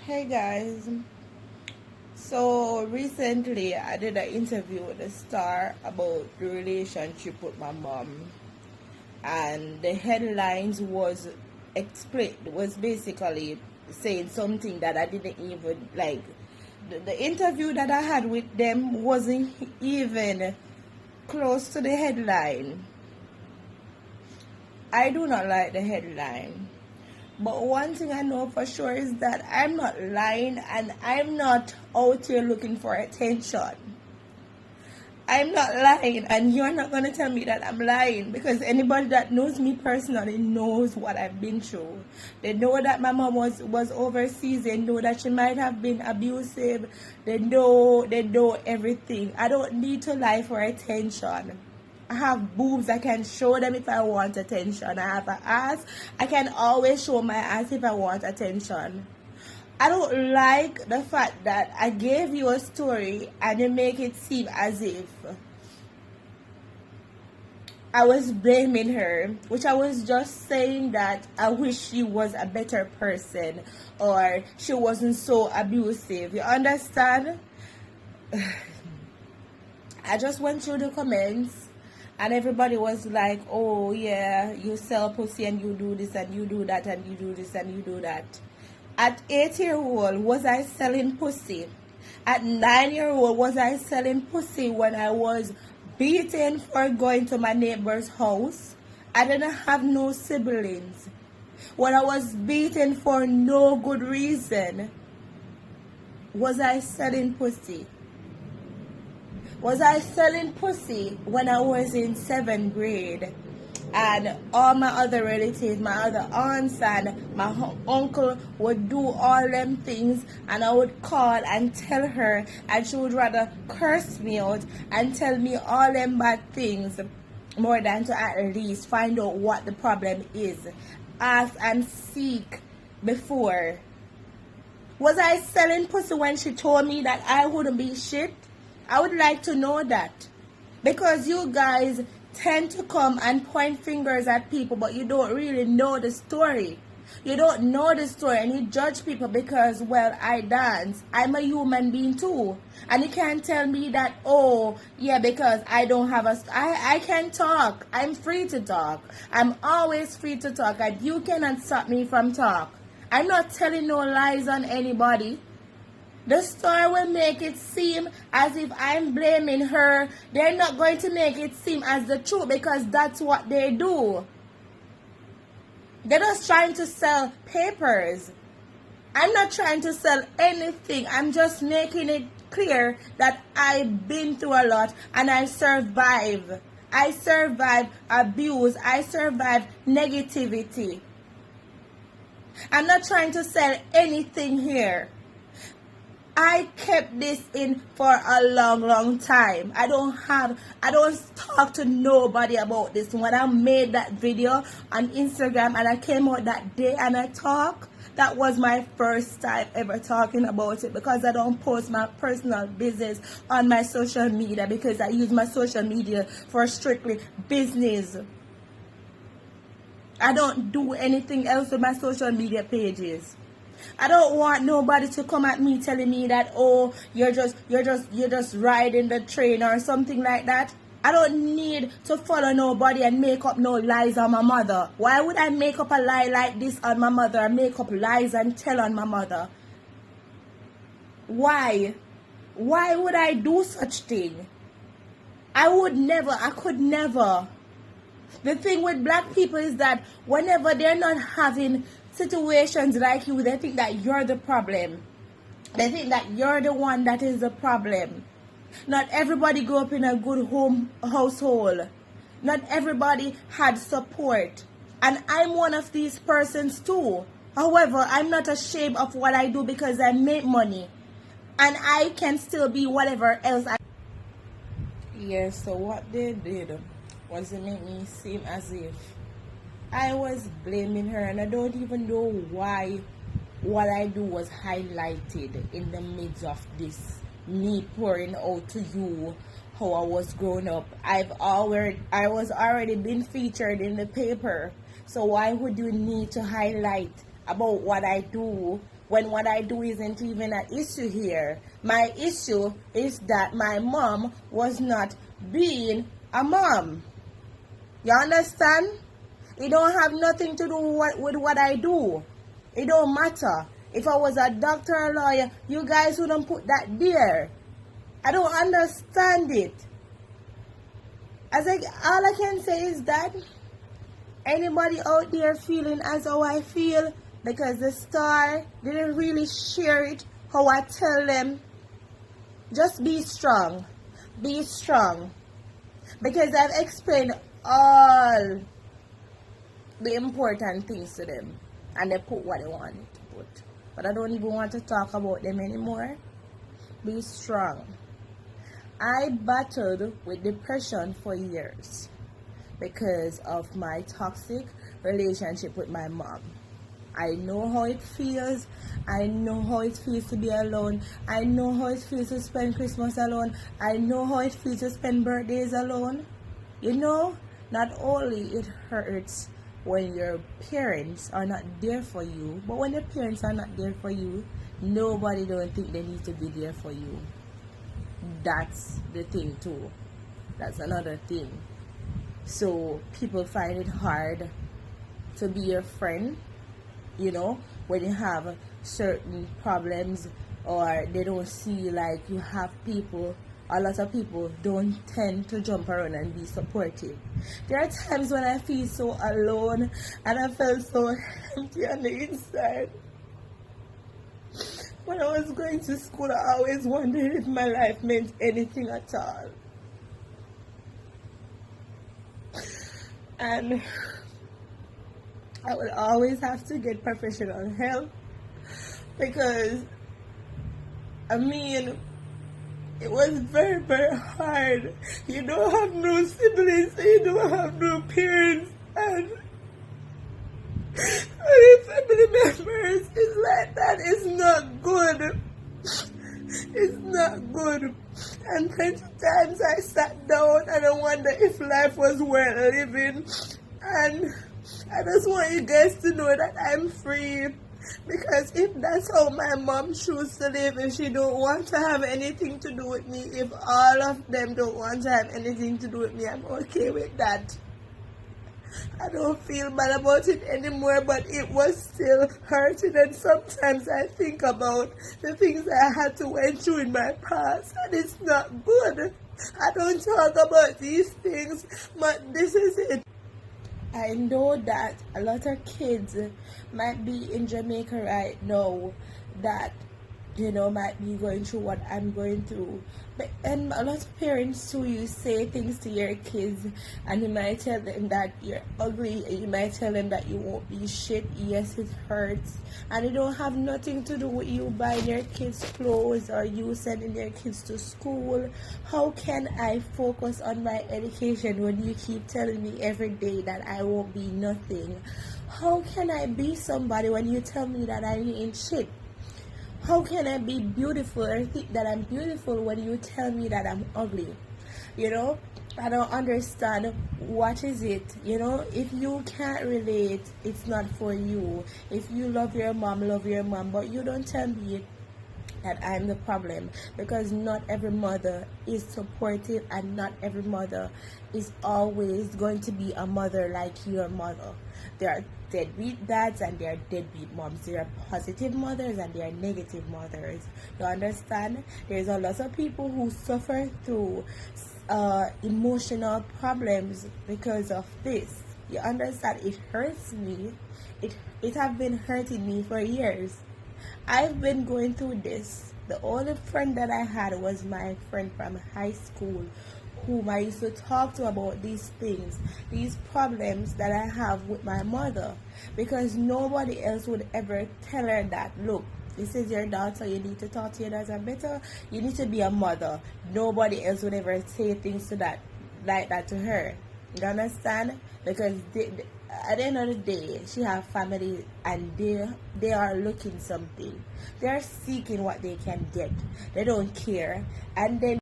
Hey guys, so recently I did an interview with the Star about the relationship with my mom, and the headlines was basically saying something that I didn't even like. The interview that I had with them wasn't even close to the headline. I do not like the headline. But one thing I know for sure is that I'm not lying and I'm not out here looking for attention. I'm not lying, and you're not going to tell me that I'm lying, because anybody that knows me personally knows what I've been through. They know that my mom was overseas. They know that she might have been abusive. They know everything. I don't need to lie for attention. I have boobs. I can show them if I want attention. I have an ass. I can always show my ass if I want attention. I don't like the fact that I gave you a story and you make it seem as if I was blaming her, which I was just saying that I wish she was a better person or she wasn't so abusive. You understand? I just went through the comments and everybody was like, oh yeah, you sell pussy and you do this and you do that and you do this and you do that. At 8-year-old, was I selling pussy? At 9-year-old, was I selling pussy when I was beaten for going to my neighbor's house? I didn't have no siblings. When I was beaten for no good reason, was I selling pussy? Was I selling pussy when I was in 7th grade? And all my other relatives, my other aunts and my uncle would do all them things, and I would call and tell her, and she would rather curse me out and tell me all them bad things more than to at least find out what the problem is. Ask and seek before. Was I selling pussy when she told me that I wouldn't be shit? I would like to know that. Because you guys tend to come and point fingers at people, but you don't really know the story. You don't know the story, and you judge people because, well, I dance. I'm a human being too. And you can't tell me that, oh, yeah, because I don't have I can talk. I'm free to talk. I'm always free to talk, and you cannot stop me from talk. I'm not telling no lies on anybody. The story will make it seem as if I'm blaming her. They're not going to make it seem as the truth, because that's what they do. They're just trying to sell papers. I'm not trying to sell anything. I'm just making it clear that I've been through a lot and I survived. I survived abuse. I survived negativity. I'm not trying to sell anything here. I kept this in for a long time. I don't talk to nobody about this. When I made that video on Instagram and I came out that day and I talked, that was my first time ever talking about it, because I don't post my personal business on my social media, because I use my social media for strictly business. I don't do anything else with my social media pages. I don't want nobody to come at me telling me that, oh, you're just riding the train or something like that. I don't need to follow nobody and make up no lies on my mother. Why would I make up a lie like this on my mother and make up lies and tell on my mother? Why? Why would I do such thing? I could never. The thing with black people is that whenever they're not having situations like you, they think that you're the problem. They think that you're the one that is the problem. Not everybody grew up in a good household. Not everybody had support. And I'm one of these persons too. However, I'm not ashamed of what I do, because I make money. And I can still be whatever else I... Yes, so what they did was to make me seem as if I was blaming her, and I don't even know why what I do was highlighted in the midst of this, me pouring out to you how I was growing up. I was already been featured in the paper, so why would you need to highlight about what I do when what I do isn't even an issue here. My issue is that my mom was not being a mom. You understand? It don't have nothing to do with what I do. It don't matter. If I was a doctor or lawyer, you guys wouldn't put that there. I don't understand it. All I can say is that anybody out there feeling as how I feel, because the star didn't really share it how I tell them, just be strong. Be strong. Because I've explained all the important things to them, and they put what they wanted to put. But I don't even want to talk about them anymore. Be strong. I battled with depression for years because of my toxic relationship with my mom. I know how it feels. I know how it feels to be alone. I know how it feels to spend Christmas alone. I know how it feels to spend birthdays alone. You know, not only it hurts when your parents are not there for you, but when your parents are not there for you, nobody don't think they need to be there for you. That's the thing too. That's another thing. So people find it hard to be your friend, you know, when you have certain problems, or they don't see like you have people. A lot of people don't tend to jump around and be supportive. There are times when I feel so alone and I felt so empty on the inside. When I was going to school, I always wondered if my life meant anything at all. And I would always have to get professional help because, I mean, it was very, very hard. You don't have no siblings, you don't have no parents, and family members is like that. It's not good. It's not good. And plenty times I sat down and I wonder if life was worth living. And I just want you guys to know that I'm free. Because if that's how my mom chooses to live, if she don't want to have anything to do with me, if all of them don't want to have anything to do with me, I'm okay with that. I don't feel bad about it anymore, but it was still hurting, and sometimes I think about the things I had to went through in my past, and it's not good. I don't talk about these things, but this is it. I know that a lot of kids might be in Jamaica right now that, you know, might be going through what I'm going through. And a lot of parents too, you say things to your kids and you might tell them that you're ugly, and you might tell them that you won't be shit. Yes, it hurts, and it don't have nothing to do with you buying your kids clothes or you sending your kids to school. How can I focus on my education when you keep telling me every day that I won't be nothing? How can I be somebody when you tell me that I ain't shit? How can I be beautiful or think that I'm beautiful when you tell me that I'm ugly? You know, I don't understand. What is it? You know, if you can't relate, it's not for you. If you love your mom, but you don't tell me that I'm the problem, because not every mother is supportive and not every mother is always going to be a mother like your mother. There are deadbeat dads and there are deadbeat moms. There are positive mothers and there are negative mothers. You understand? There's a lot of people who suffer through emotional problems because of this. You understand? It hurts me. It have been hurting me for years. I've been going through this. The only friend that I had was my friend from high school, whom I used to talk to about these things, these problems that I have with my mother, because nobody else would ever tell her that, look, this is your daughter, you need to talk to your daughter better, you need to be a mother. Nobody else would ever say things to that, like that to her. You understand? Because at the end of the day, she have family and they are looking something. They are seeking what they can get. They don't care. And then